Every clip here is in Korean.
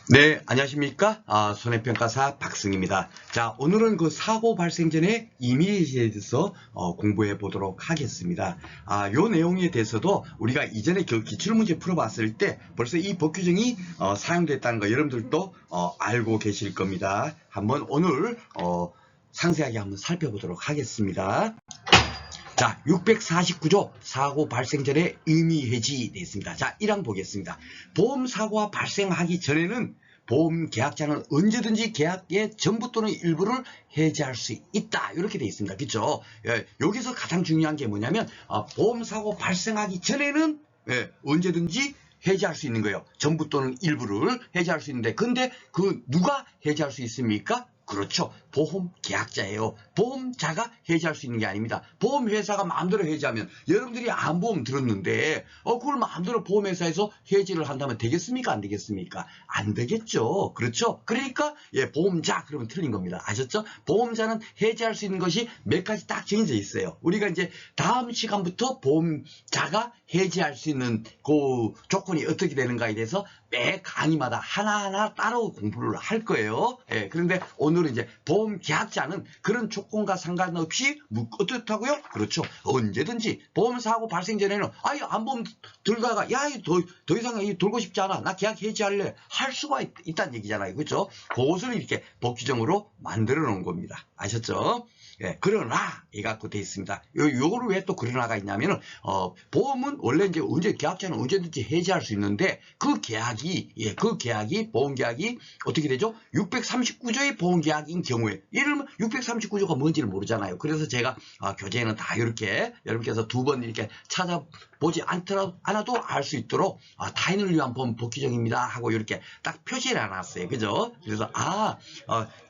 네, 안녕하십니까? 손해평가사 박승입니다. 자, 오늘은 그 사고 발생 전에 이미지에 대해서 공부해 보도록 하겠습니다. 요 내용에 대해서도 우리가 이전에 그 기출문제 풀어봤을 때 벌써 이 법규정이 사용됐다는 거 여러분들도 알고 계실 겁니다. 한번 오늘 상세하게 한번 살펴보도록 하겠습니다. 자, 649조 사고 발생 전에 의미 해지 되어 있습니다. 자, 1항 보겠습니다. 보험 사고가 발생하기 전에는 보험 계약자는 언제든지 계약의 전부 또는 일부를 해지할 수 있다. 이렇게 되어 있습니다. 그렇죠? 예, 여기서 가장 중요한 게 뭐냐면 보험 사고 발생하기 전에는 언제든지 해지할 수 있는 거예요. 전부 또는 일부를 해지할 수 있는데 근데 그 누가 해지할 수 있습니까? 그렇죠. 보험 계약자예요. 보험자가 해지할 수 있는 게 아닙니다. 보험회사가 마음대로 해지하면 여러분들이 암보험 들었는데 그걸 마음대로 보험회사에서 해지를 한다면 되겠습니까? 안 되겠습니까? 안 되겠죠. 그렇죠. 그러니까 보험자 그러면 틀린 겁니다. 아셨죠? 보험자는 해지할 수 있는 것이 몇 가지 딱 정해져 있어요. 우리가 이제 다음 시간부터 보험자가 해지할 수 있는 그 조건이 어떻게 되는가에 대해서 매 강의마다 하나하나 따로 공부를 할 거예요. 그런데 오늘은 이제 보험 계약자는 그런 조건과 상관없이 어떻다고요? 그렇죠. 언제든지 보험 사고 발생 전에는 암보험 들다가 더 이상 돌고 싶지 않아. 나 계약 해지할래. 할 수가 있다는 얘기잖아요. 그렇죠? 그것을 이렇게 법규정으로 만들어 놓은 겁니다. 아셨죠? 그러나 이 갖고 돼 있습니다. 요거를 왜 또 그러나가 있냐면은 보험은 원래 이제 계약자는 언제든지 해지할 수 있는데 그 계약이 보험 계약이 어떻게 되죠? 639조의 보험 계약인 경우에 예를 들면 639조가 뭔지를 모르잖아요. 그래서 제가 교재에는 다 이렇게 여러분께서 두 번 이렇게 찾아보지 않아도 알 수 있도록 타인을 위한 보험 법규정입니다 하고 이렇게 딱 표시를 해놨어요. 그죠? 그래서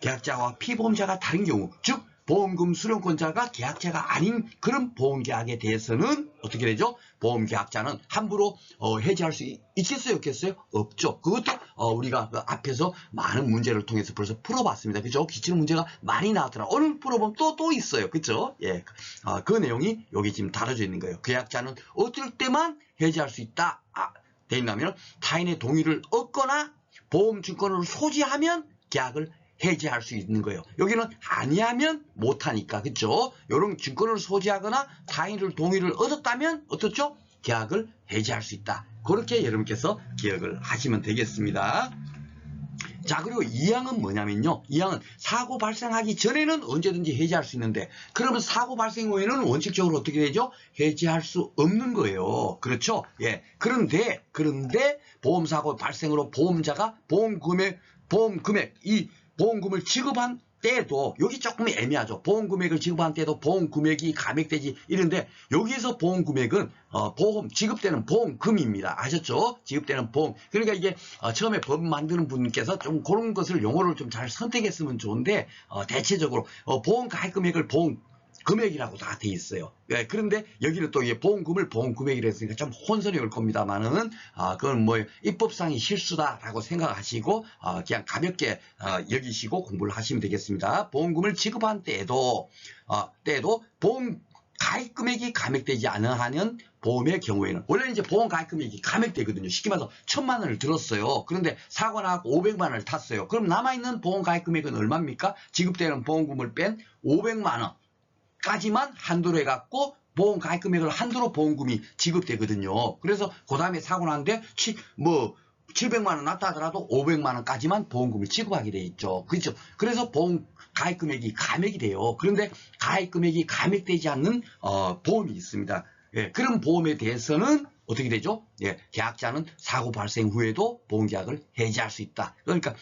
계약자와 피보험자가 다른 경우 즉 보험금 수령권자가 계약자가 아닌 그런 보험계약에 대해서는 어떻게 되죠? 보험계약자는 함부로 해지할 수 있겠어요? 없겠어요? 없죠. 그것도 우리가 그 앞에서 많은 문제를 통해서 벌써 풀어봤습니다. 그죠? 기출문제가 많이 나왔더라. 오늘 풀어보면 또 있어요. 그죠? 그 내용이 여기 지금 다뤄져 있는 거예요. 계약자는 어떨 때만 해지할 수 있다. 돼 있냐면 타인의 동의를 얻거나 보험증권을 소지하면 계약을 해지할 수 있는 거예요. 여기는 아니하면 못하니까. 그렇죠? 이런 증권을 소지하거나 타인을 동의를 얻었다면 어떻죠? 계약을 해지할 수 있다. 그렇게 여러분께서 기억을 하시면 되겠습니다. 자, 그리고 2항은 뭐냐면요. 2항은 사고 발생하기 전에는 언제든지 해지할 수 있는데 그러면 사고 발생 후에는 원칙적으로 어떻게 되죠? 해지할 수 없는 거예요. 그렇죠? 그런데 보험사고 발생으로 보험자가 보험금을 지급한 때도 여기 조금 애매하죠. 보험금액을 지급한 때도 보험금액이 감액되지 이런데 여기서 보험금액은 지급되는 보험금입니다. 아셨죠? 지급되는 보험. 그러니까 이게 처음에 법 만드는 분께서 좀 그런 것을 용어를 좀 잘 선택했으면 좋은데 대체적으로 보험 가입금액을 금액이라고 다 돼 있어요. 그런데 여기는 또 보험금을 보험금액이라 했으니까 좀 혼선이 올 겁니다만은 그건 뭐 입법상의 실수다라고 생각하시고 그냥 가볍게 여기시고 공부를 하시면 되겠습니다. 보험금을 지급한 때에도 보험 가입 금액이 감액되지 않은 보험의 경우에는 원래 이제 보험 가입 금액이 감액되거든요. 쉽게 말해서 1,000만 원을 들었어요. 그런데 사고 나고 500만 원을 탔어요. 그럼 남아있는 보험 가입 금액은 얼마입니까? 지급되는 보험금을 뺀 500만 원. 까지만 한도로 해갖고 보험 가입 금액을 한도로 보험금이 지급되거든요. 그래서 그 다음에 사고 났는데 700만 원 났다 하더라도 500만 원까지만 보험금을 지급하게 돼 있죠. 그렇죠? 그래서 보험 가입 금액이 감액이 돼요. 그런데 가입 금액이 감액되지 않는 보험이 있습니다. 그런 보험에 대해서는 어떻게 되죠? 계약자는 사고 발생 후에도 보험계약을 해지할 수 있다. 그러니까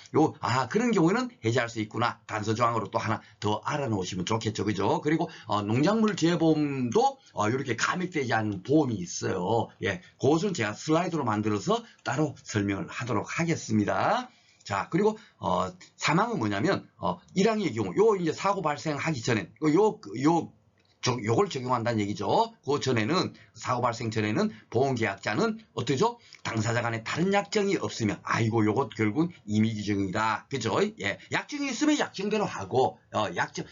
그런 경우에는 해지할 수 있구나. 단서조항으로 또 하나 더 알아놓으시면 좋겠죠. 그죠? 그리고 농작물 재보험도 이렇게 감액되지 않는 보험이 있어요. 그것을 제가 슬라이드로 만들어서 따로 설명을 하도록 하겠습니다. 자, 그리고 3항은 뭐냐면 1항의 경우 이제 사고 발생하기 전에 요걸 적용한다는 얘기죠. 그 전에는 사고 발생 전에는 보험계약자는 어떠죠? 당사자 간에 다른 약정이 없으면 아이고 요것 결국은 임의규정이다. 그죠? 예. 약정이 있으면 약정대로 하고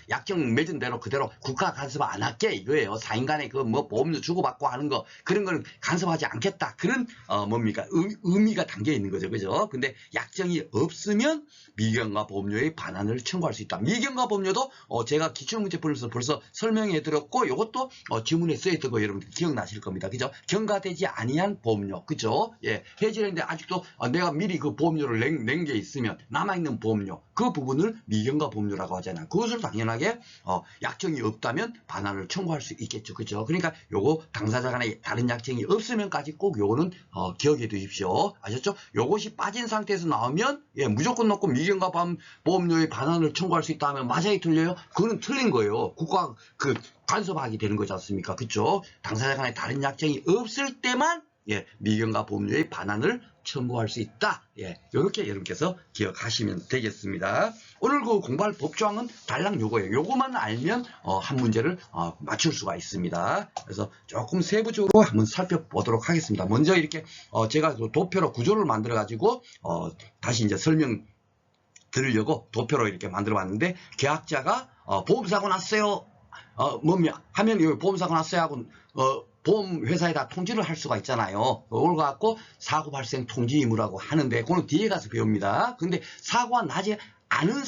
약정 맺은 대로 그대로 국가 간섭 안 할게 이거예요. 사인 간에 그 뭐 보험료 주고받고 하는 거 그런 걸 간섭하지 않겠다. 그런 뭡니까? 의미가 담겨 있는 거죠. 그죠? 근데 약정이 없으면 미경과 보험료의 반환을 청구할 수 있다. 미경과 보험료도 제가 기출문제풀이에서 벌써 설명해 드렸고 이것도 지문에 써있던 거 여러분들 기억나실 겁니다. 그죠? 경과되지 아니한 보험료. 그죠? 예. 해지했는데 아직도 내가 미리 그 보험료를 낸 게 있으면 남아있는 보험료 그 부분을 미경과 보험료라고 하잖아요. 그것을 당연하게 약정이 없다면 반환을 청구할 수 있겠죠. 그죠? 그러니까 요거 당사자 간에 다른 약정이 없으면까지 꼭 요거는 기억해 두십시오. 아셨죠? 요것이 빠진 상태에서 나오면 예, 무조건 넣고 미경과 보험료의 반환을 청구할 수 있다 하면 맞아요, 틀려요? 그거는 틀린 거예요. 국가 간섭하게 되는 거지 않습니까? 그쵸? 당사자 간에 다른 약정이 없을 때만 예, 미경과 보험료의 반환을 청구할 수 있다. 예, 이렇게 여러분께서 기억하시면 되겠습니다. 오늘 그 공부할 법조항은 달랑 요거예요. 요거만 알면 한 문제를 맞출 수가 있습니다. 그래서 조금 세부적으로 한번 살펴보도록 하겠습니다. 먼저 이렇게 제가 도표로 구조를 만들어 가지고 다시 이제 설명 드리려고 도표로 이렇게 만들어 봤는데 계약자가 보험사고 났어요. 뭐냐 하면 여기 보험사고 났어요 하고 보험회사에다 통지를 할 수가 있잖아요. 그걸 갖고 사고 발생 통지 의무라고 하는데 그거는 뒤에 가서 배웁니다. 근데 사고가 나지 않은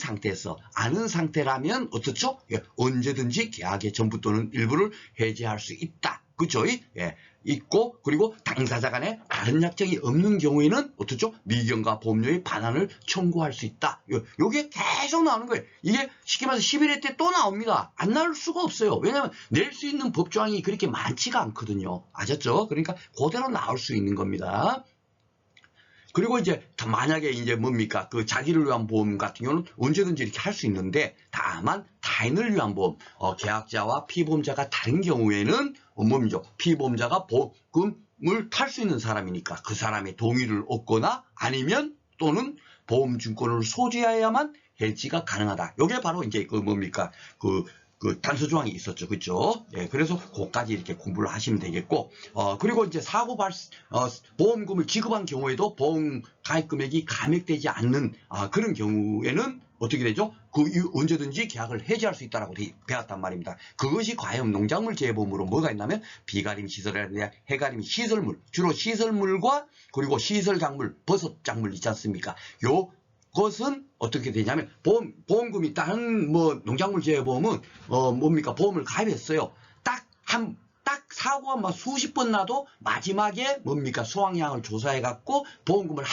상태라면 어떻죠? 예, 언제든지 계약의 전부 또는 일부를 해지할 수 있다. 그죠? 예, 있고 그리고 당사자 간에 다른 약정이 없는 경우에는 어떻죠? 미경과 보험료의 반환을 청구할 수 있다. 요게 계속 나오는 거예요. 이게 쉽게 말해서 11회 때 또 나옵니다. 안 나올 수가 없어요. 왜냐하면 낼 수 있는 법조항이 그렇게 많지가 않거든요. 아셨죠? 그러니까 그대로 나올 수 있는 겁니다. 그리고 이제 만약에 이제 뭡니까 그 자기를 위한 보험 같은 경우는 언제든지 이렇게 할 수 있는데 다만 타인을 위한 보험 계약자와 피보험자가 다른 경우에는 뭡니까 피보험자가 보험금을 탈 수 있는 사람이니까 그 사람의 동의를 얻거나 아니면 또는 보험증권을 소지해야만 해지가 가능하다. 이게 바로 이제 그 뭡니까 그 단서 조항이 있었죠. 그죠? 예, 그래서 그까지 이렇게 공부를 하시면 되겠고, 그리고 이제 보험금을 지급한 경우에도 보험 가입 금액이 감액되지 않는, 그런 경우에는 어떻게 되죠? 언제든지 계약을 해지할 수 있다라고 배웠단 말입니다. 그것이 과연 농작물 재보험으로 뭐가 있냐면, 비가림 시설이라든지 해가림 시설물, 주로 시설물과 그리고 시설작물, 버섯작물 있지 않습니까? 그것은 어떻게 되냐면 보험금이 다른 뭐 농작물 재보험은 뭡니까 보험을 가입했어요. 딱 사고가 막 수십 번 나도 마지막에 뭡니까 수확량을 조사해 갖고 보험금을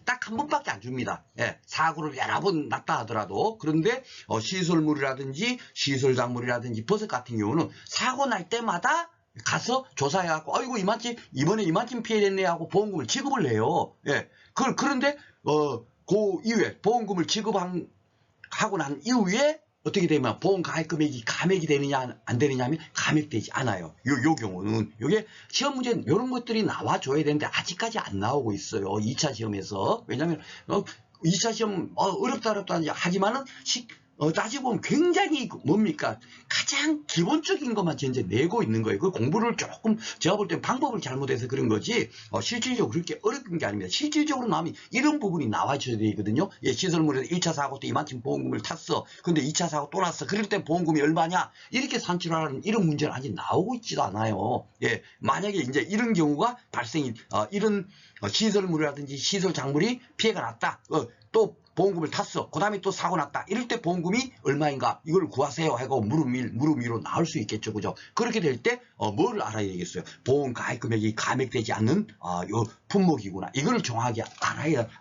딱 한 번밖에 안 줍니다. 예, 사고를 여러 번 났다 하더라도. 그런데 시설물이라든지 시설작물이라든지 버섯 같은 경우는 사고 날 때마다 가서 조사해 갖고 아이고 이번에 이만큼 피해됐네 하고 보험금을 지급을 해요. 예, 그런데 그 이후에 보험금을 지급하고 난 이후에 어떻게 되면 보험 가입 금액이 감액이 되느냐 안 되느냐 하면 감액되지 않아요. 요 경우는 요게 시험 문제는 이런 것들이 나와줘야 되는데 아직까지 안 나오고 있어요. 2차 시험에서. 왜냐하면 2차 시험 어렵다 하지만은 따지고 보면 굉장히 뭡니까 가장 기본적인 것만 현재 내고 있는 거예요. 그 공부를 조금 제가 볼 때 방법을 잘못해서 그런 거지 실질적으로 그렇게 어려운 게 아닙니다. 실질적으로 나오면 이런 부분이 나와줘야 되거든요. 예, 시설물에서 1차 사고 때 이만큼 보험금을 탔어. 근데 2차 사고 또 났어. 그럴 때 보험금이 얼마냐? 이렇게 산출하는 이런 문제는 아직 나오고 있지도 않아요. 예, 만약에 이제 이런 경우가 발생이 이런 시설물이라든지 시설 작물이 피해가 났다. 또 보험금을 탔어. 그 다음에 또 사고 났다. 이럴 때 보험금이 얼마인가 이걸 구하세요 하고 물음 위로 나올 수 있겠죠. 그죠? 그렇게 될 때 뭘 알아야 되겠어요? 보험 가입 금액이 감액되지 않는 요 품목이구나. 이걸 정확하게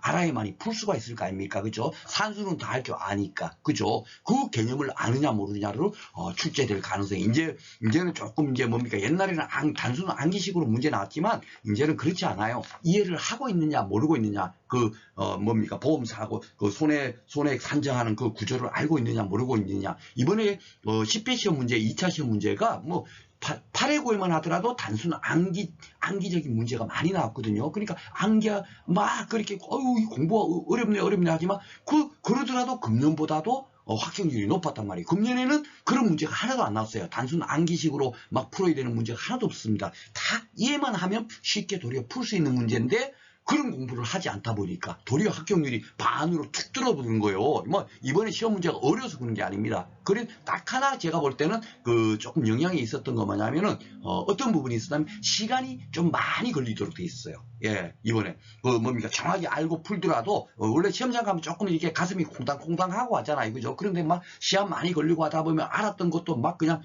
알아야만이 풀 수가 있을 거 아닙니까? 그죠? 산수는 다 할 줄 아니까. 그죠? 그 개념을 아느냐 모르느냐를 출제될 가능성이 이제는 조금 이제 뭡니까? 옛날에는 단순한 암기식으로 문제 나왔지만 이제는 그렇지 않아요. 이해를 하고 있느냐 모르고 있느냐 뭡니까? 보험 사고 손해 산정하는 그 구조를 알고 있느냐 모르고 있느냐. 이번에 10회 시험 문제 2차 시험 문제가 뭐 8회 9회만 하더라도 단순 암기적인 문제가 많이 나왔거든요. 그러니까 암기가 막 그렇게 공부가 어렵네 하지만 그러더라도 금년보다도 확정률이 높았단 말이에요. 금년에는 그런 문제가 하나도 안 나왔어요. 단순 암기식으로 막 풀어야 되는 문제가 하나도 없습니다. 다 이해만 하면 쉽게 도리어 풀 수 있는 문제인데 그런 공부를 하지 않다 보니까 도리어 합격률이 반으로 툭 줄어드는 거예요. 뭐 이번에 시험 문제가 어려워서 그런 게 아닙니다. 그래 딱 하나 제가 볼 때는 그 조금 영향이 있었던 거 뭐냐면은 어떤 부분이 있었냐면 시간이 좀 많이 걸리도록 돼 있어요. 예, 이번에 그 뭡니까 정확히 알고 풀더라도 원래 시험장 가면 조금 이렇게 가슴이 콩당콩당하고 하잖아요, 그죠? 그런데 막 시간 많이 걸리고 하다 보면 알았던 것도 막 그냥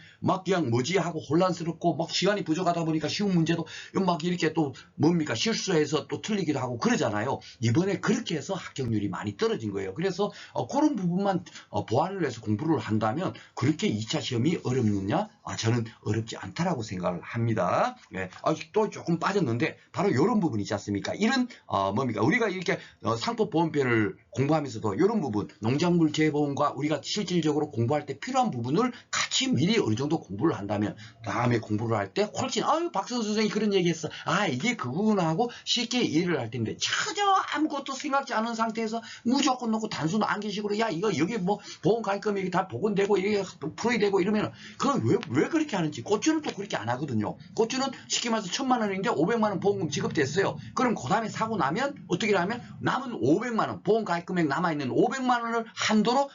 뭐지 하고 혼란스럽고 막 시간이 부족하다 보니까 쉬운 문제도 막 이렇게 또 뭡니까 실수해서 또 틀리기도 하고 그러잖아요. 이번에 그렇게 해서 합격률이 많이 떨어진 거예요. 그래서 그런 부분만 보완을 해서 공부를 한다면 그렇게 2차 시험이 어렵느냐? 저는 어렵지 않다라고 생각을 합니다. 예, 또 조금 빠졌는데 바로 이런 부분이 있지 않습니까? 이런 뭡니까 우리가 이렇게 상법보험편을 공부하면서도 이런 부분 농작물 재보험과 우리가 실질적으로 공부할 때 필요한 부분을 같이 미리 어느 정도 공부를 한다면 다음에 공부를 할 때 훨씬 박선수 선생님이 그런 얘기했어. 이게 그거구나 하고 쉽게 이해를 할 텐데 전혀 아무것도 생각지 않은 상태에서 무조건 놓고 단순 암기식으로 야 이거 여기 뭐 보험 가입금 이게 다 복원되고 이게 풀어야 되고 이러면 그건 왜 그렇게 하는지. 고추는 또 그렇게 안 하거든요. 고추는 쉽게 말해서 1,000만 원인데 500만 원 보험금 지급됐어요. 그럼 그 다음에 사고 나면 어떻게 하면 남은 500만 원 보험 가입금액 남아있는 500만 원을 한도로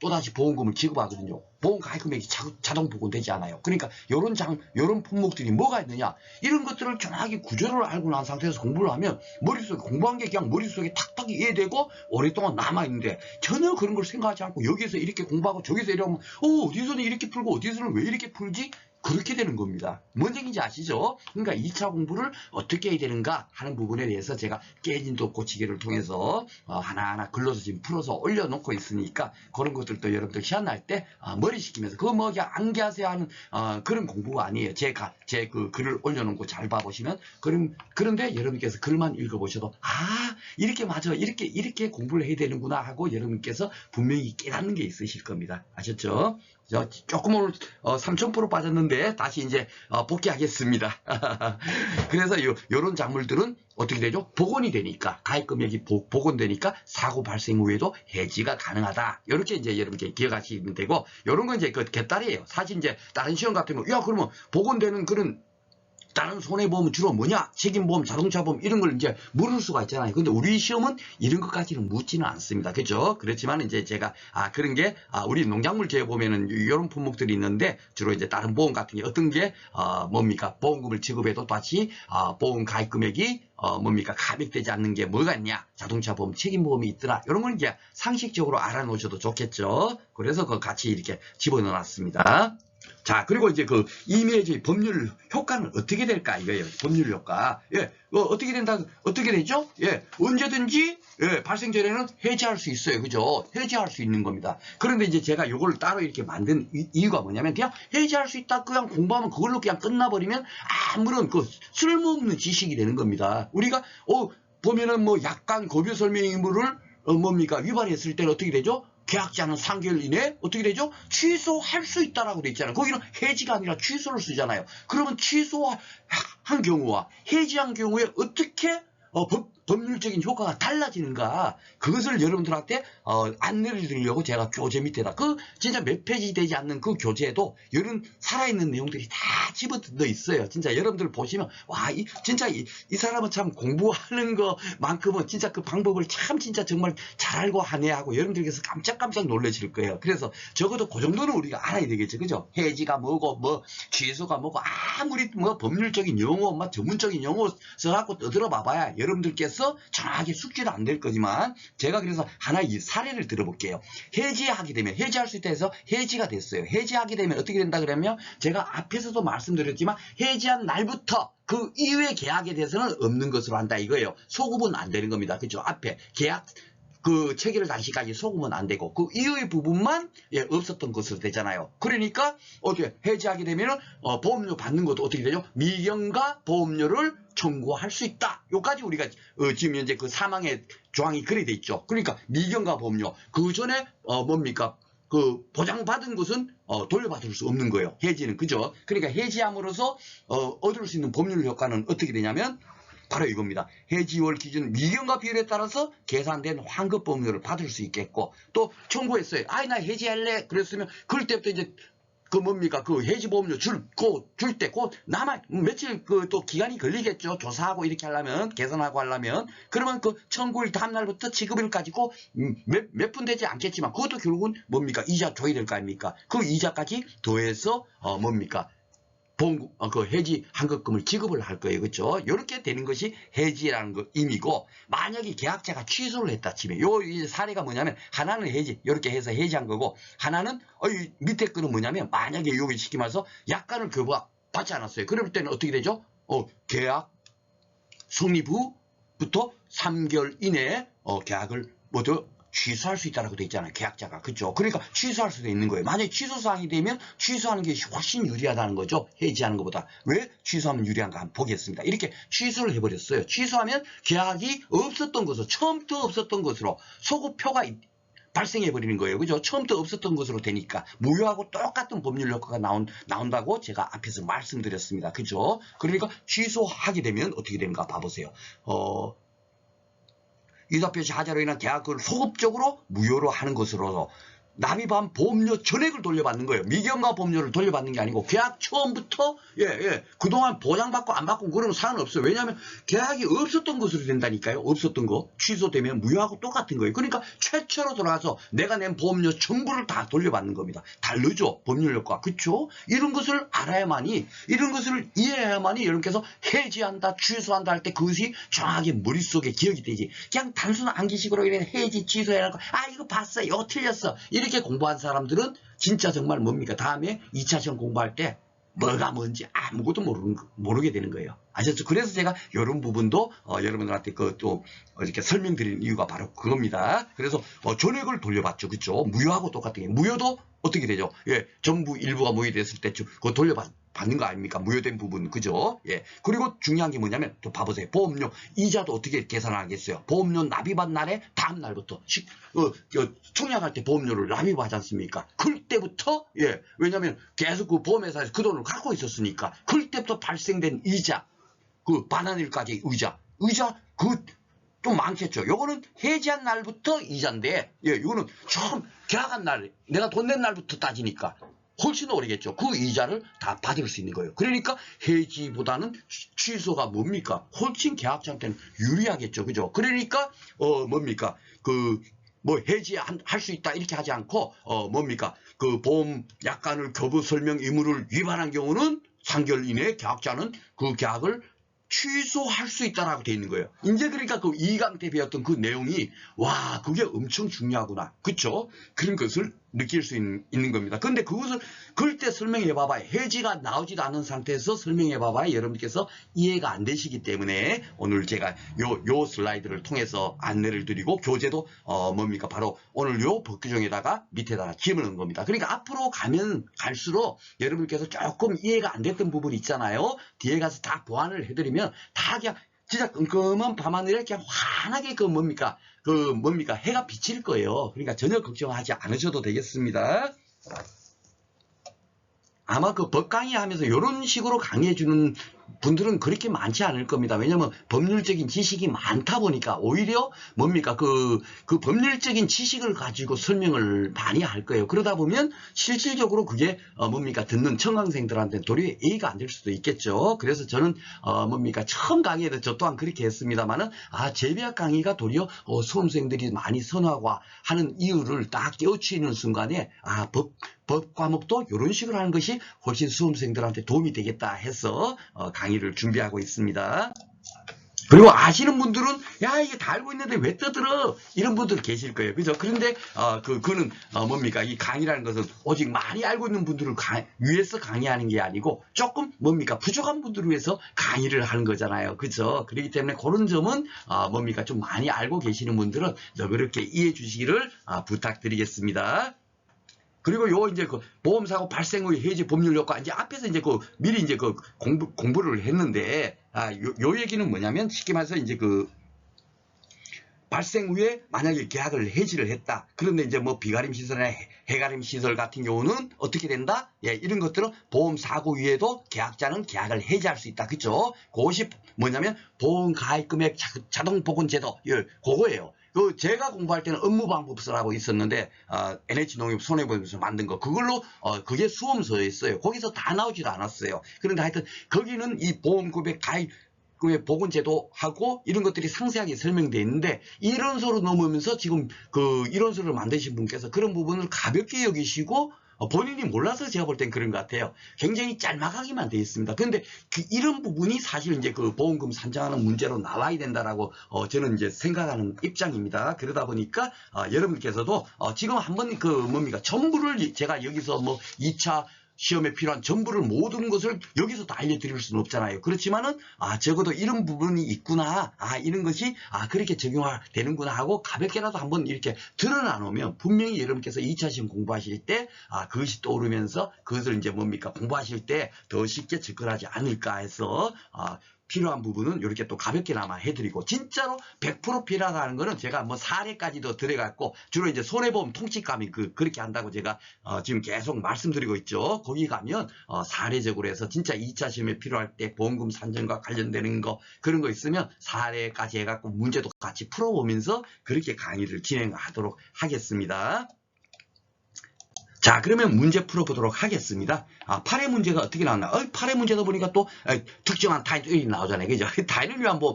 또다시 보험금을 지급하거든요. 보험 가입금액이 자동 복원되지 않아요. 그러니까 요런 품목들이 뭐가 있느냐 이런 것들을 정확히 구조를 알고 난 상태에서 공부를 하면 머릿속에 공부한 게 그냥 머릿속에 탁탁 이해되고 오랫동안 남아있는데 전혀 그런 걸 생각하지 않고 여기서 이렇게 공부하고 저기서 이러면 어디서는 이렇게 풀고 어디서는 왜 이렇게 풀지? 그렇게 되는 겁니다. 뭔 얘기인지 아시죠? 그러니까 2차 공부를 어떻게 해야 되는가 하는 부분에 대해서 제가 깨진 독 고치기를 통해서 하나하나 글로서 지금 풀어서 올려놓고 있으니까 그런 것들도 여러분들 시간 날 때 머리 식히면서 그거 뭐 그냥 암기하세요 하는 그런 공부가 아니에요. 제 그 글을 올려놓은 거 잘 봐보시면 그런데 여러분께서 글만 읽어보셔도 이렇게 맞아 이렇게 공부를 해야 되는구나 하고 여러분께서 분명히 깨닫는 게 있으실 겁니다. 아셨죠? 조금 오늘 3000% 빠졌는데 다시 이제 복귀하겠습니다. 그래서 요런 작물들은 어떻게 되죠? 복원이 되니까 가입금액이 복원되니까 사고 발생 후에도 해지가 가능하다. 이렇게 이제 여러분께 기억하시면 되고 요런 건 이제 그 개딸이에요. 사실 이제 다른 시험 같은 거 그러면 복원되는 그런 다른 손해보험은 주로 뭐냐? 책임보험, 자동차보험 이런 걸 이제 물을 수가 있잖아요. 근데 우리 시험은 이런 것까지는 묻지는 않습니다. 그죠? 그렇지만 이제 제가 그런 게 우리 농작물 재에 보면은 이런 품목들이 있는데 주로 이제 다른 보험 같은 게 어떤 게 뭡니까? 보험금을 지급해도 다시 보험 가입 금액이 뭡니까? 가액되지 않는 게 뭐가 있냐? 자동차보험, 책임보험이 있더라. 이런 걸 이제 상식적으로 알아놓으셔도 좋겠죠. 그래서 그거 같이 이렇게 집어넣어놨습니다. 자, 그리고 이제 그 임의의 법률 효과는 어떻게 될까 이거예요. 법률 효과. 어떻게 되죠? 언제든지 발생 전에는 해지할 수 있어요. 그죠? 해지할 수 있는 겁니다. 그런데 이제 제가 이걸 따로 이렇게 만든 이유가 뭐냐면 그냥 해지할 수 있다 그냥 공부하면 그걸로 그냥 끝나버리면 아무런 그 쓸모없는 지식이 되는 겁니다. 우리가 보면은 뭐 약관 고유 설명 의무를 뭡니까? 위반했을 때는 어떻게 되죠? 계약자는 3개월 이내에 어떻게 되죠? 취소할 수 있다라고 돼 있잖아요. 거기는 해지가 아니라 취소를 쓰잖아요. 그러면 취소한 경우와 해지한 경우에 어떻게 법률적인 효과가 달라지는가 그것을 여러분들한테 안내를 드리려고 제가 교재 밑에다 진짜 몇 페이지 되지 않는 그 교재에도 이런 살아있는 내용들이 다 집어넣어 있어요. 진짜 여러분들 보시면 진짜 이 사람은 참 공부하는 것만큼은 진짜 그 방법을 참 진짜 정말 잘 알고 하네 하고 여러분들께서 깜짝깜짝 놀라실 거예요. 그래서 적어도 그 정도는 우리가 알아야 되겠죠. 그죠? 해지가 뭐고 취소가 뭐고 아무리 법률적인 용어 전문적인 용어 써갖고 떠들어 봐봐야 여러분들께서 정확하게 숙지도 안 될 거지만 제가 그래서 하나 이 사례를 들어볼게요. 해지하게 되면 해지할 수 있다 해서 해지가 됐어요. 해지하게 되면 어떻게 된다 그러면 제가 앞에서도 말씀드렸지만 해지한 날부터 그 이후의 계약에 대해서는 없는 것으로 한다 이거예요. 소급은 안 되는 겁니다. 그죠? 앞에 계약 그 체결 당시까지 소급은 안 되고 그 이후의 부분만 없었던 것으로 되잖아요. 그러니까 어떻게 해지하게 되면은 보험료 받는 것도 어떻게 되죠? 미경과 보험료를 청구할 수 있다. 요까지 우리가 지금 현재 그 사망의 조항이 그래 돼 있죠. 그러니까 미경과 보험료 그 전에 뭡니까? 그 보장받은 것은 돌려받을 수 없는 거예요. 해지는 그죠? 그러니까 해지함으로써 얻을 수 있는 법률 효과는 어떻게 되냐면 바로 이겁니다. 해지월 기준 미경과 비율에 따라서 계산된 환급 보험료를 받을 수 있겠고, 또 청구했어요. 아이 나 해지할래 그랬으면 그럴 때부터 이제 그 뭡니까 그 해지보험료 줄 때 곧 남아 며칠 그 또 기간이 걸리겠죠. 조사하고 이렇게 하려면, 계산하고 하려면. 그러면 그 청구일 다음날부터 지급일까지 고 몇 분 되지 않겠지만 그것도 결국은 뭡니까 이자 줘야 될 거 아닙니까. 그 이자까지 더해서 뭡니까 그 해지 환급금을 지급을 할 거예요. 그렇죠? 이렇게 되는 것이 해지라는 거 의미고, 만약에 계약자가 취소를 했다 치면 요 사례가 뭐냐면, 하나는 해지 이렇게 해서 해지한 거고, 하나는 밑에 거는 뭐냐면, 만약에 여기 쉽게 말해서 약관을 교부받지 않았어요. 그럴 때는 어떻게 되죠? 계약 성립 후부터 3개월 이내에 계약을 모두 취소할 수 있다고 돼 있잖아요. 계약자가. 그죠? 그러니까 취소할 수도 있는 거예요. 만약에 취소사항이 되면 취소하는 게 훨씬 유리하다는 거죠. 해지하는 것보다. 왜 취소하면 유리한가 한번 보겠습니다. 이렇게 취소를 해버렸어요. 취소하면 계약이 없었던 것으로, 처음부터 없었던 것으로 소급표가 발생해버리는 거예요. 그죠? 처음부터 없었던 것으로 되니까 무효하고 똑같은 법률 효과가 나온다고 제가 앞에서 말씀드렸습니다. 그죠? 그러니까 취소하게 되면 어떻게 되는가 봐보세요. 유사표시 하자로 인한 계약을 소급적으로 무효로 하는 것으로 납입한 보험료 전액을 돌려받는 거예요. 미경과 보험료를 돌려받는 게 아니고, 계약 처음부터 그동안 보장받고 안 받고 그러면 상관없어요. 왜냐하면 계약이 없었던 것으로 된다니까요. 없었던 거 취소되면 무효하고 똑같은 거예요. 그러니까 최초로 돌아와서 내가 낸 보험료 전부를 다 돌려받는 겁니다. 다르죠, 법률 효과. 그렇죠? 이런 것을 알아야만이, 이런 것을 이해해야만이 여러분께서 해지한다 취소한다 할 때 그것이 정확하게 머릿속에 기억이 되지. 그냥 단순 암기식으로 이래 해지 취소해라고, 이거 봤어, 이거 틀렸어, 이렇게 공부한 사람들은 진짜 정말 뭡니까 다음에 2차 시험 공부할 때 뭐가 뭔지 아무것도 모르게 되는 거예요. 아셨죠? 그래서 제가 이런 부분도 여러분들한테 또 이렇게 설명드리는 이유가 바로 그겁니다. 그래서 전액을 돌려받죠. 그렇죠? 무효하고 똑같은 게, 무효도 어떻게 되죠? 전부 일부가 무효됐을 때 그거 돌려받는 거 아닙니까? 무효된 부분. 그죠? 그리고 중요한 게 뭐냐면, 또 봐보세요. 보험료 이자도 어떻게 계산하겠어요? 보험료 납입한 날에 다음 날부터 청약할 때 보험료를 납입하지 않습니까? 그때부터 왜냐하면 계속 그 보험회사에서 그 돈을 갖고 있었으니까 그때부터 발생된 이자, 그 반환일까지 이자 좀 많겠죠. 요거는 해지한 날부터 이자인데, 이거는 처음 계약한 날, 내가 돈 낸 날부터 따지니까 훨씬 오래겠죠. 그 이자를 다 받을 수 있는 거예요. 그러니까 해지보다는 취소가 뭡니까? 훨씬 계약자한테는 유리하겠죠. 그죠? 그러니까 뭡니까? 해지할 수 있다 이렇게 하지 않고 뭡니까? 그 보험 약관을 교부 설명 의무를 위반한 경우는 3개월 이내에 계약자는 그 계약을 취소할 수 있다라고 돼 있는 거예요. 이제 그러니까 그 2강 때 배웠던 그 내용이, 와, 그게 엄청 중요하구나. 그쵸? 그런 것을 느낄 수 있는 겁니다. 근데 그것을 그럴 때 설명해 봐봐요. 해지가 나오지도 않은 상태에서 설명해 봐봐요. 여러분께서 이해가 안 되시기 때문에 오늘 제가 요 슬라이드를 통해서 안내를 드리고, 교재도 뭡니까 바로 오늘 요 법규정에다가 밑에다가 집어넣은 겁니다. 그러니까 앞으로 가면 갈수록 여러분께서 조금 이해가 안 됐던 부분 있잖아요. 뒤에 가서 다 보완을 해드리면 다 그냥 진짜 끔끔한 밤하늘에 이렇게 환하게 해가 비칠 거예요. 그러니까 전혀 걱정하지 않으셔도 되겠습니다. 아마 그 법 강의하면서 이런 식으로 강의해주는 분들은 그렇게 많지 않을 겁니다. 왜냐면 법률적인 지식이 많다 보니까 오히려 뭡니까 그 법률적인 지식을 가지고 설명을 많이 할 거예요. 그러다 보면 실질적으로 그게 뭡니까 듣는 청강생들한테 도리어 이해가 안 될 수도 있겠죠. 그래서 저는 뭡니까 처음 강의에도 저 또한 그렇게 했습니다만은, 재배학 강의가 도리어 수험생들이 많이 선호하고 하는 이유를 딱 깨우치는 순간에 법 과목도 이런 식으로 하는 것이 훨씬 수험생들한테 도움이 되겠다 해서 강의를 준비하고 있습니다. 그리고 아시는 분들은 이게 다 알고 있는데 왜 떠들어? 이런 분들 계실 거예요. 그죠? 그런데 그거는 뭡니까 이 강의라는 것은 오직 많이 알고 있는 분들을 위해서 강의하는 게 아니고 조금 뭡니까 부족한 분들을 위해서 강의를 하는 거잖아요. 그죠? 그렇기 때문에 그런 점은 뭡니까 좀 많이 알고 계시는 분들은 그렇게 이해해 주시기를 부탁드리겠습니다. 그리고 이제 보험사고 발생 후의 해지 법률 효과, 이제 앞에서 이제 미리 이제 공부를 했는데, 요 얘기는 뭐냐면, 쉽게 말해서 이제 발생 후에 만약에 계약을 해지를 했다. 그런데 이제 뭐 비가림 시설이나 해가림 시설 같은 경우는 어떻게 된다? 예, 이런 것들은 보험 사고 위에도 계약자는 계약을 해지할 수 있다. 그죠? 그것이 뭐냐면 보험 가입 금액 자동 복원 제도. 예, 그거예요. 그 제가 공부할 때는 업무방법서라고 있었는데 NH농협 손해보험에서 만든 거 그걸로 그게 수험서에 있어요. 거기서 다 나오지도 않았어요. 그런데 하여튼 거기는 이 보험금액 가입 보건제도하고 이런 것들이 상세하게 설명되어 있는데 이론서로 넘으면서 지금 그 이론서를 만드신 분께서 그런 부분을 가볍게 여기시고 본인이 몰라서 제가 볼 땐 그런 것 같아요. 굉장히 짤막하게만 되어 있습니다. 그런데 이런 부분이 사실 이제 그 보험금 산정하는 문제로 나와야 된다라고 저는 이제 생각하는 입장입니다. 그러다 보니까 여러분께서도 지금 한번 그 뭡니까 전부를 제가 여기서 뭐 2차 시험에 필요한 전부를 모든 것을 여기서 다 알려드릴 수는 없잖아요. 그렇지만은 적어도 이런 부분이 있구나, 이런 것이 그렇게 적용되는구나 하고 가볍게라도 한번 이렇게 드러나 놓으면 분명히 여러분께서 2차 시험 공부하실 때 그것이 떠오르면서 그것을 이제 뭡니까 공부하실 때 더 쉽게 접근하지 않을까 해서 필요한 부분은 이렇게 또 가볍게나마 해드리고 진짜로 100% 필요하다는 거는 제가 뭐 사례까지도 들어갔고 주로 이제 손해보험 통치감이 그렇게 한다고 제가 지금 계속 말씀드리고 있죠. 거기 가면 사례적으로 해서 진짜 2차 시험에 필요할 때 보험금 산정과 관련되는 거 그런 거 있으면 사례까지 해갖고 문제도 같이 풀어보면서 그렇게 강의를 진행하도록 하겠습니다. 자, 그러면 문제 풀어보도록 하겠습니다. 8회 문제가 어떻게 나왔나? 8회 문제도 보니까 또 특정한 타인이 나오잖아요. 그죠? 타인을 위한 뭐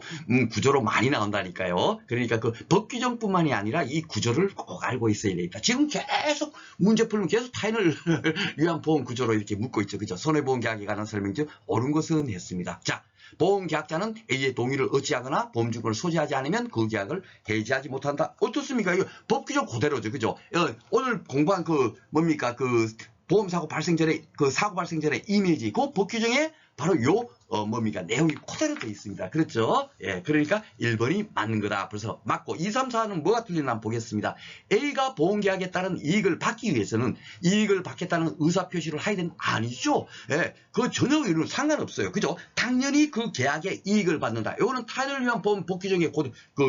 구조로 많이 나온다니까요. 그러니까 그 법규정뿐만이 아니라 이 구조를 꼭 알고 있어야 되겠다. 지금 계속 문제 풀면 계속 타인을 위한 보험 구조로 이렇게 묶고 있죠. 그죠? 손해보험 계약에 관한 설명 중 옳은 것은 했습니다. 자, 보험계약자는 A의 동의를 어찌하거나 보험증권을 소지하지 않으면 그 계약을 해지하지 못한다. 어떻습니까? 이거 법규정 그대로죠. 그죠? 오늘 공부한 뭡니까? 보험사고 발생 전에, 사고 발생 전에 이미지, 그 법규정에 바로 뭡니까? 내용이 그대로 되어 있습니다. 그렇죠? 예, 그러니까 1번이 맞는 거다. 벌써 맞고, 2, 3, 4는 뭐가 틀리나 한번 보겠습니다. A가 보험계약에 따른 이익을 받기 위해서는 이익을 받겠다는 의사표시를 해야 되는 아니죠? 예, 전혀 이런 상관없어요. 그죠? 당연히 그 계약에 이익을 받는다. 이거는 타인을 위한 보험 법규정에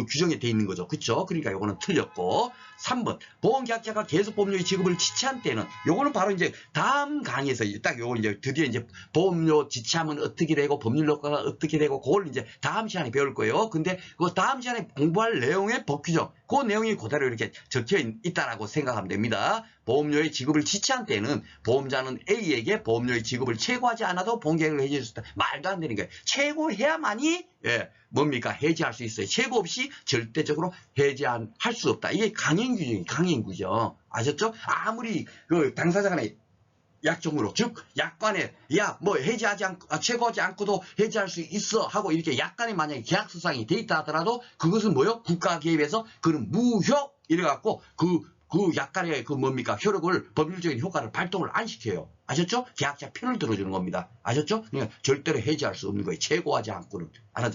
규정에 되어 있는 거죠. 그렇죠? 그러니까 이거는 틀렸고, 3번 보험계약자가 계속보험료의 지급을 지체한 때는 요거는 바로 이제 다음 강의에서 딱 요거 이제 드디어 이제 보험료 지체하면 어떻게 되고 법률 효과가 어떻게 되고 그걸 이제 다음 시간에 배울 거예요. 근데 그 다음 시간에 공부할 내용의 법규정 그 내용이 그대로 이렇게 적혀 있다라고 생각하면 됩니다. 보험료의 지급을 지체한 때는 보험자는 A에게 보험료의 지급을 최고하지 않아도 보험계약을 해지할 수 있다. 말도 안 되는 거예요. 최고해야만이 뭡니까? 해지할 수 있어요. 최고 없이 절대적으로 해지할 수 없다. 이게 강행규정이 강행규정. 아셨죠? 아무리 당사자 간에 약정으로 즉 약관에 뭐 해지하지 않고 최고하지 않고도 해지할 수 있어 하고 이렇게 약관에 만약에 계약서상이 돼 있다 하더라도 그것은 뭐요? 국가 개입해서 그는 무효 이래갖고 그 약간의 뭡니까? 효력을, 법률적인 효과를 발동을 안 시켜요. 아셨죠? 계약자 편을 들어주는 겁니다. 아셨죠? 그러니까 절대로 해지할 수 없는 거예요. 최고하지 않고는.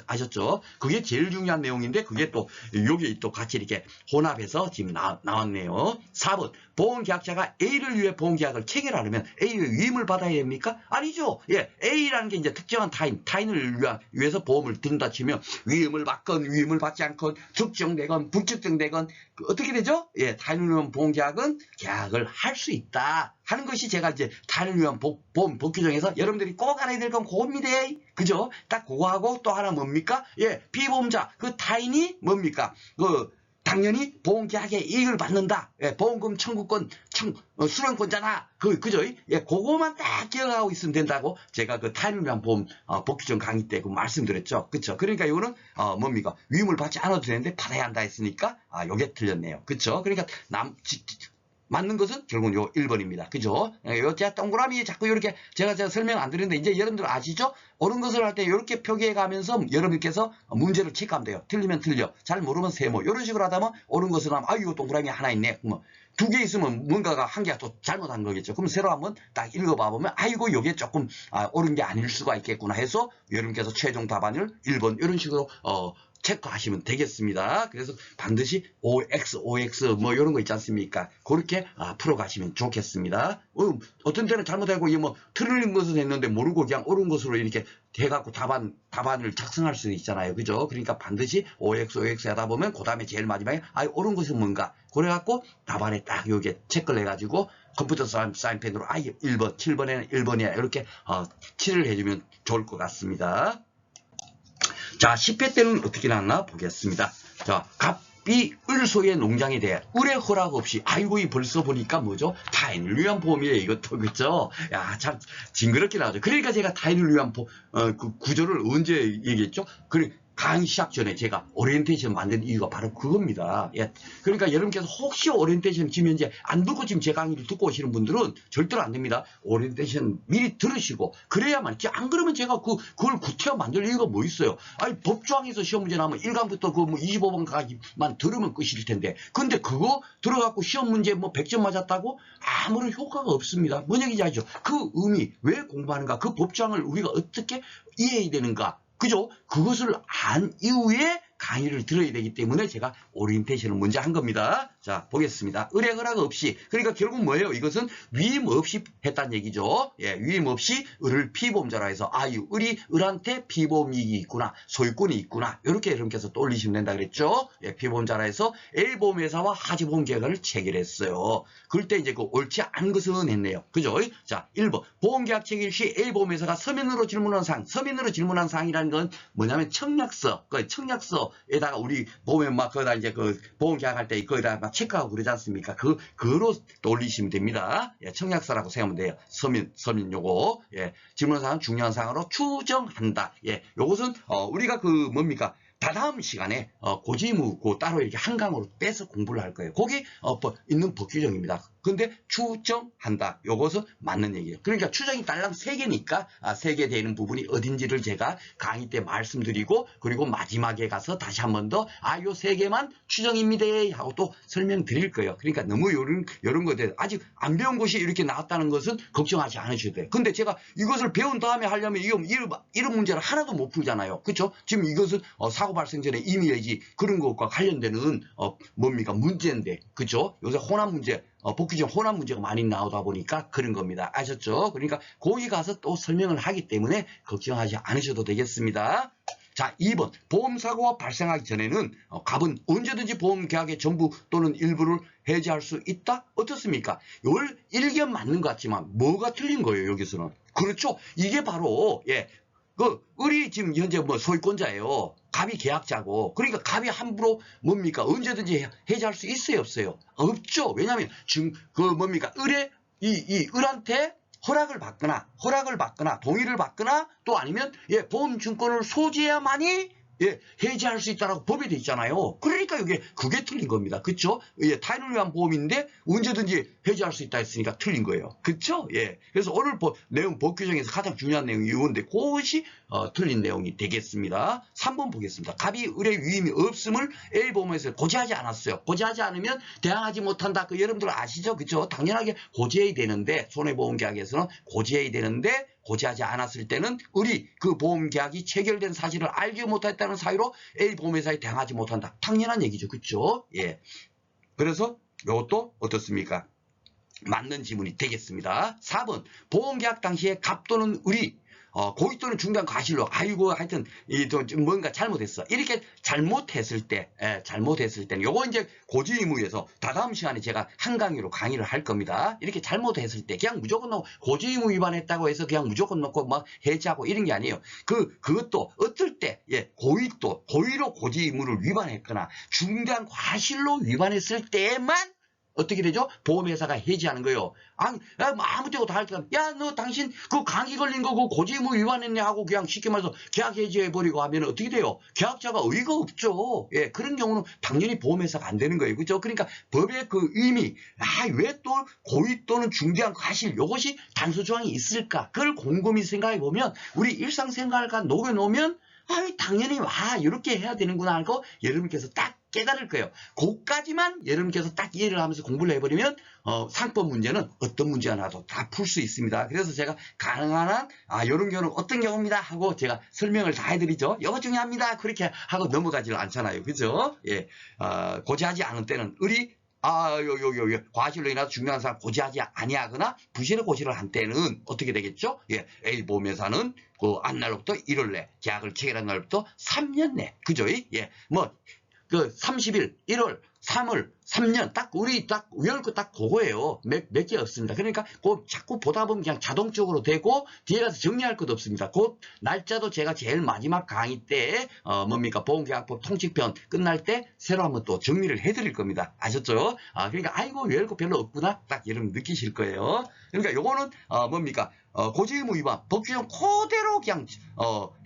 아셨죠? 그게 제일 중요한 내용인데, 그게 또, 여기 또 같이 이렇게 혼합해서 지금 나왔네요. 4번. 보험계약자가 A를 위해 보험계약을 체결하려면 A의 위임을 받아야 됩니까? 아니죠. 예. A라는 게 이제 특정한 타인을 위해서 보험을 든다 치면 위임을 받건 위임을 받지 않건 특정되건 불특정되건 어떻게 되죠? 예. 타인을 위한 보험계약은 계약을 할 수 있다. 하는 것이 제가 이제 타인을 위한 보험 법규정에서 여러분들이 꼭 알아야 될 건 그겁니다. 그죠? 딱 그거하고 또 하나 뭡니까? 예, 피보험자, 타인이 뭡니까? 당연히 보험계약에 이익을 받는다. 예, 보험금 청구권, 수령권자나, 그죠? 예, 그거만 딱 기억하고 있으면 된다고 제가 타인을 위한 보험, 법규정 강의 때 말씀드렸죠. 그쵸? 그러니까 이거는, 뭡니까? 위임을 받지 않아도 되는데 받아야 한다 했으니까, 요게 틀렸네요. 그쵸? 그러니까 맞는 것은 결국은 요 1번입니다. 그죠? 요 제가 동그라미 자꾸 이렇게 제가 설명 안 드리는데 이제 여러분들 아시죠? 옳은 것을 할 때 이렇게 표기해 가면서 여러분께서 문제를 체크하면 돼요. 틀리면 틀려. 잘 모르면 세모. 이런 식으로 하다 보면 옳은 것을 하면 이거 동그라미 하나 있네. 두 개 있으면 뭔가가 한 개가 또 잘못한 거겠죠. 그럼 새로 한번 딱 읽어봐 보면 이거 요게 조금 옳은 게 아닐 수가 있겠구나 해서 여러분께서 최종 답안을 1번 이런 식으로 체크하시면 되겠습니다. 그래서 반드시 OX 뭐 이런 거 있지 않습니까? 그렇게 풀어가시면 좋겠습니다. 어떤 때는 잘못하고 뭐 틀린 것을 했는데 모르고 그냥 옳은 것으로 이렇게 해갖고 답안을 작성할 수 있잖아요. 그죠? 그러니까 반드시 OX 하다 보면 그 다음에 제일 마지막에 옳은 것은 뭔가 그래갖고 답안에 딱 여기에 체크를 해가지고 컴퓨터 사인펜으로 1번, 7번에는 1번이야 이렇게 칠을 해주면 좋을 것 같습니다. 자, 10회 때는 어떻게 나왔나 보겠습니다. 자, 갑이 을소의 농장에 대해 을의 허락 없이 아이고 이 벌써 보니까 뭐죠? 타인을 위한 보험이에요. 이것도 그렇죠? 야, 참 징그럽게 나오죠. 그러니까 제가 타인을 위한 그 구조를 언제 얘기했죠? 강의 시작 전에 제가 오리엔테이션 만든 이유가 바로 그겁니다. 예. 그러니까 여러분께서 혹시 오리엔테이션 지금 현재 안 듣고 지금 제 강의를 듣고 오시는 분들은 절대로 안 됩니다. 오리엔테이션 미리 들으시고 그래야만, 안 그러면 제가 그걸 구태여 만들 이유가 뭐 있어요. 아니, 법조항에서 시험 문제 나오면 1강부터 그 뭐 25번까지만 들으면 끝일 텐데. 근데 그거 들어갖고 시험 문제 뭐 100점 맞았다고 아무런 효과가 없습니다. 뭔 얘기인지 알죠? 그 의미, 왜 공부하는가? 그 법조항을 우리가 어떻게 이해해야 되는가? 그죠? 그것을 안 이후에 강의를 들어야 되기 때문에 제가 오리엔테이션을 먼저 한 겁니다. 자, 보겠습니다. 을의 허락 없이, 그러니까 결국 뭐예요? 이것은 위임 없이 했다는 얘기죠. 예, 위임 없이 을을 피보험자라 해서 을이 을한테 피보험이익이 있구나, 소유권이 있구나, 이렇게 여러분께서 떠올리시면 된다 그랬죠. 예, 피보험자라 해서 A보험회사와 하지보험 계약을 체결했어요. 그럴 때 이제 그 옳지 않은 것은 했네요. 그죠? 자, 1번 보험계약 체결 시 A보험회사가 서면으로 질문한 사항이라는 건 뭐냐면 청약서, 에다가 우리 보면 막 거기다 이제 그 보험 계약할 때 거기다 막 체크하고 그러지 않습니까? 그거로 돌리시면 됩니다. 예, 청약서라고 생각하면 돼요. 서면 요거. 예, 질문사항 중요한 사항으로 추정한다. 예, 요것은 우리가 뭡니까? 다다음 시간에 고지의무 따로 이렇게 한 강으로 빼서 공부를 할 거예요. 거기 있는 법규정입니다. 근데 추정한다. 요것은 맞는 얘기예요. 그러니까 추정이 딸랑 3개니까 3개 되는 부분이 어딘지를 제가 강의 때 말씀드리고, 그리고 마지막에 가서 다시 한 번 더 요 3개만 추정입니다 하고 또 설명드릴 거예요. 그러니까 너무 이런 것들 아직 안 배운 것이 이렇게 나왔다는 것은 걱정하지 않으셔도 돼요. 근데 제가 이것을 배운 다음에 하려면 이런 문제를 하나도 못 풀잖아요. 그렇죠? 지금 이것은 사고 발생 전에 임의해지 그런 것과 관련되는 뭡니까? 문제인데, 그렇죠? 요새 혼합 문제, 복귀적 혼합 문제가 많이 나오다 보니까 그런 겁니다. 아셨죠? 그러니까 거기 가서 또 설명을 하기 때문에 걱정하지 않으셔도 되겠습니다. 자, 2번 보험사고가 발생하기 전에는 갑은 언제든지 보험계약의 전부 또는 일부를 해지할 수 있다? 어떻습니까? 이걸 일견 맞는 것 같지만 뭐가 틀린 거예요, 여기서는? 그렇죠? 이게 바로 을이 지금 현재 소유권자예요. 갑이 계약자고. 그러니까 갑이 함부로 뭡니까? 언제든지 해지할 수 있어요, 없어요? 없죠. 왜냐하면 을의 을한테 허락을 받거나 동의를 받거나 또 아니면 보험증권을 소지해야만이 해지할 수 있다라고 법에 돼 있잖아요. 그러니까 그게 틀린 겁니다. 그렇죠? 타인을 위한 보험인데 언제든지 해지할 수 있다 했으니까 틀린 거예요. 그렇죠? 예. 그래서 오늘 내용 법규정에서 가장 중요한 내용이 이건데 그것이 틀린 내용이 되겠습니다. 3번 보겠습니다. 갑이 을의 위임이 없음을 A보험에서 고지하지 않았어요. 고지하지 않으면 대항하지 못한다. 여러분들 아시죠? 그렇죠? 당연하게 고지해야 되는데, 손해보험계약에서는 고지해야 되는데 고지하지 않았을 때는 을이 그 보험계약이 체결된 사실을 알지 못했다는 사유로 A보험회사에 대항하지 못한다. 당연한 얘기죠. 그렇죠? 예. 그래서 이것도 어떻습니까? 맞는 지문이 되겠습니다. 4번 보험계약 당시에 갑 또는 을이 고의 또는 중대한 과실로 하여튼 뭔가 잘못했어. 이렇게 잘못했을 때는 요거 이제 고지의무에서 다다음 시간에 제가 한 강의로 강의를 할 겁니다. 이렇게 잘못했을 때 그냥 무조건 고지의무 위반했다고 해서 그냥 무조건 놓고 막 해지하고 이런 게 아니에요. 그것도 어떨 때 고의로 고지의무를 위반했거나 중대한 과실로 위반했을 때만 어떻게 되죠? 보험회사가 해지하는 거예요. 아무 때고 다 할 때가, 너 당신 감기 걸린 거 고지의무 위반했네 하고 그냥 쉽게 말해서 계약 해지해버리고 하면 어떻게 돼요? 계약자가 의의가 없죠. 예, 그런 경우는 당연히 보험회사가 안 되는 거예요. 그죠? 그러니까 법의 의미, 왜 또 고의 또는 중대한 과실, 이것이 단서조항이 있을까? 그걸 곰곰이 생각해 보면, 우리 일상생활과 녹여놓으면, 당연히, 이렇게 해야 되는구나 하고 여러분께서 딱 깨달을 거예요. 그까지만 여러분께서 딱 이해를 하면서 공부를 해버리면 상법 문제는 어떤 문제가 나도 다 풀 수 있습니다. 그래서 제가 가능한 한 이런 경우는 어떤 경우입니다 하고 제가 설명을 다 해드리죠. 이거 중요합니다. 그렇게 하고 넘어가지를 않잖아요. 그죠? 예, 고지하지 않은 때는 과실로 인해서 중요한 사람 고지하지 아니하거나 부실의 고지를 한 때는 어떻게 되겠죠? 예, A 보험회사는 그 안날로부터 1월 내 계약을 체결한 날부터 3년 내, 그죠? 예, 뭐 그 30일, 1월, 3월, 3년 딱 우리 딱 외울 거 딱 그거예요. 몇 개 없습니다. 그러니까 그 자꾸 보다 보면 그냥 자동적으로 되고 뒤에 가서 정리할 것도 없습니다. 그 날짜도 제가 제일 마지막 강의 때 뭡니까 보험계약법 통칙편 끝날 때 새로 한번 또 정리를 해드릴 겁니다. 아셨죠? 그러니까 아이고 외울 거 별로 없구나 딱 여러분 느끼실 거예요. 그러니까 요거는 뭡니까 고지의무 위반 법규정 그대로 그냥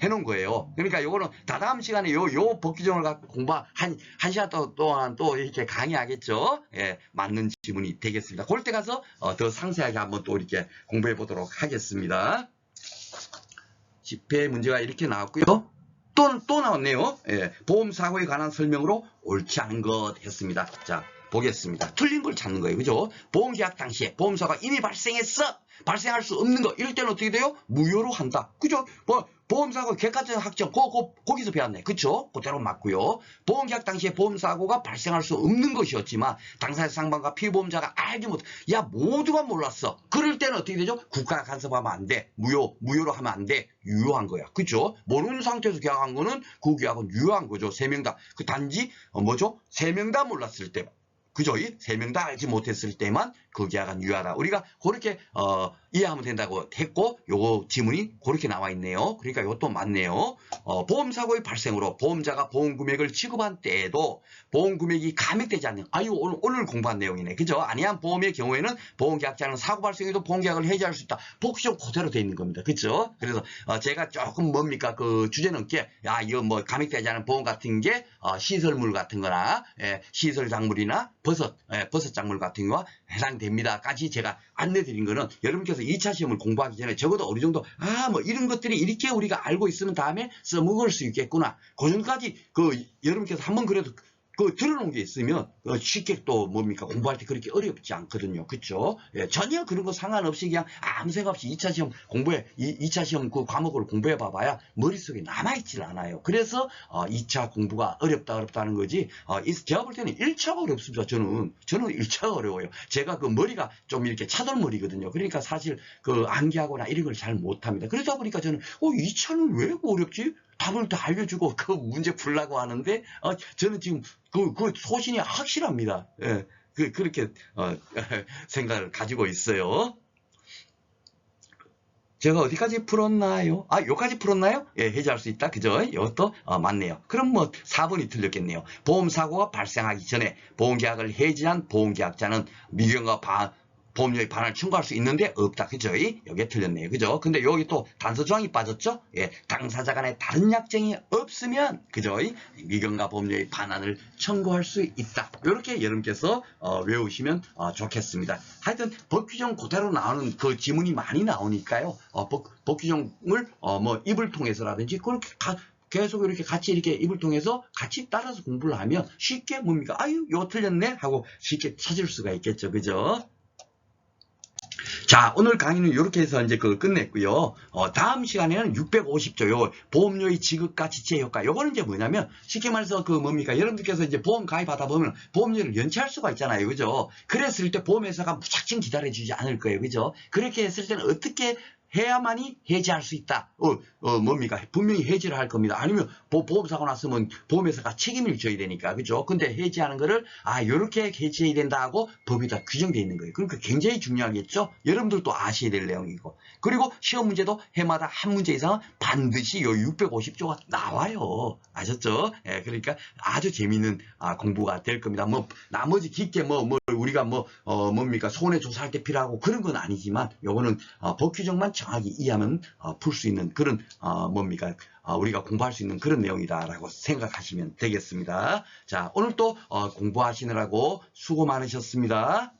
해놓은 거예요. 그러니까 요거는 다다음 시간에 요 법규정을 갖고 공부 한 시간 동안 또 이렇게 강의하겠죠. 예, 맞는 지문이 되겠습니다. 그럴 때 가서 더 상세하게 한번 또 이렇게 공부해 보도록 하겠습니다. 10회 문제가 이렇게 나왔고요. 또 나왔네요. 예, 보험사고에 관한 설명으로 옳지 않은 것 했습니다. 자, 보겠습니다. 틀린 걸 찾는 거예요. 그죠? 보험계약 당시에 보험사고가 이미 발생했어. 발생할 수 없는 거. 이럴 때는 어떻게 돼요? 무효로 한다. 그죠? 보험사고 객관적 확정 거기서 배웠네. 그쵸? 그대로 맞고요. 보험계약 당시에 보험사고가 발생할 수 없는 것이었지만 당사자 상반과 피보험자가 알지 못, 야 모두가 몰랐어. 그럴 때는 어떻게 되죠? 국가가 간섭하면 안 돼. 무효로 하면 안 돼. 유효한 거야. 그죠? 모르는 상태에서 계약한 거는 그 계약은 유효한 거죠. 3명 다. 그 단지 뭐죠? 3명 다 몰랐을 때. 그죠? 3명 다 알지 못했을 때만 그 계약은 유효하다. 우리가 그렇게 이해하면 된다고 했고 요거 지문이 그렇게 나와 있네요. 그러니까 이것도 맞네요. 보험사고의 발생으로 보험자가 보험금액을 지급한 때에도 보험금액이 감액되지 않는 오늘 공부한 내용이네. 그죠? 아니한 보험의 경우에는 보험계약자는 사고 발생에도 보험계약을 해지할 수 있다. 복시적 그대로 돼 있는 겁니다. 그죠? 그래서 제가 조금 뭡니까 그 주제 넘게 이거 뭐 감액되지 않은 보험 같은 게 시설물 같은 거나 시설 작물이나 버섯 작물 같은 거와 해당됩니다까지 제가 안내드린 거는 여러분께서 2차 시험을 공부하기 전에 적어도 어느 정도 뭐 이런 것들이 이렇게 우리가 알고 있으면 다음에 써먹을 수 있겠구나. 그 전까지 여러분께서 한번 그래도 들어놓은 게 있으면 쉽게 또 뭡니까 공부할 때 그렇게 어렵지 않거든요. 그쵸? 예, 전혀 그런 거 상관없이 그냥 아무 생각 없이 2차 시험 2차 시험 그 과목을 공부해 봐봐야 머릿속에 남아있질 않아요. 그래서 2차 공부가 어렵다는 거지. 제가 볼 때는 1차가 어렵습니다. 저는 1차가 어려워요. 제가 그 머리가 좀 이렇게 차돌머리거든요. 그러니까 사실 그 암기하거나 이런 걸 잘 못합니다. 그러다 보니까 저는 2차는 왜 어렵지? 답을 다 알려주고 그 문제 풀라고 하는데 저는 지금 그 소신이 확실합니다. 예, 그렇게 생각을 가지고 있어요. 제가 어디까지 풀었나요? 여기까지 풀었나요? 예, 해지할 수 있다. 그죠? 이것도 맞네요. 그럼 뭐 4번이 틀렸겠네요. 보험사고가 발생하기 전에 보험계약을 해지한 보험계약자는 미경과 보험료의 반환을 청구할 수 있는데 없다. 그죠? 여기에 틀렸네요. 그죠? 근데 여기 또 단서조항이 빠졌죠? 예, 당사자 간에 다른 약정이 없으면, 그죠? 미경과 보험료의 반환을 청구할 수 있다. 이렇게 여러분께서 외우시면 좋겠습니다. 하여튼 법규정 그대로 나오는 그 지문이 많이 나오니까요. 법규정을 뭐 입을 통해서라든지 그렇게 계속 이렇게 같이 이렇게 입을 통해서 같이 따라서 공부를 하면 쉽게 뭡니까? 이거 틀렸네? 하고 쉽게 찾을 수가 있겠죠. 그죠? 자, 오늘 강의는 이렇게 해서 이제 그걸 끝냈고요. 다음 시간에는 650조, 요 보험료의 지급과 지체 효과. 요거는 이제 뭐냐면, 쉽게 말해서 뭡니까? 여러분들께서 이제 보험 가입하다 보면 보험료를 연체할 수가 있잖아요. 그죠? 그랬을 때 보험회사가 무작정 기다려주지 않을 거예요. 그죠? 그렇게 했을 때는 어떻게 해야만이 해지할 수 있다. 뭡니까? 분명히 해지를 할 겁니다. 아니면 보험사고 났으면 보험회사가 책임을 져야 되니까. 그죠? 근데 해지하는 거를 요렇게 해지해야 된다 하고 법에다 규정되어 있는 거예요. 그러니까 굉장히 중요하겠죠? 여러분들도 아셔야 될 내용이고. 그리고 시험 문제도 해마다 한 문제 이상은 반드시 요 650조가 나와요. 아셨죠? 예, 그러니까 아주 재미있는 공부가 될 겁니다. 뭐 나머지 깊게 우리가 뭡니까? 손해 조사할 때 필요하고 그런 건 아니지만 요거는 법규정만 정확히 이해하면 풀 수 있는 그런 뭡니까? 우리가 공부할 수 있는 그런 내용이다라고 생각하시면 되겠습니다. 자, 오늘 또 공부하시느라고 수고 많으셨습니다.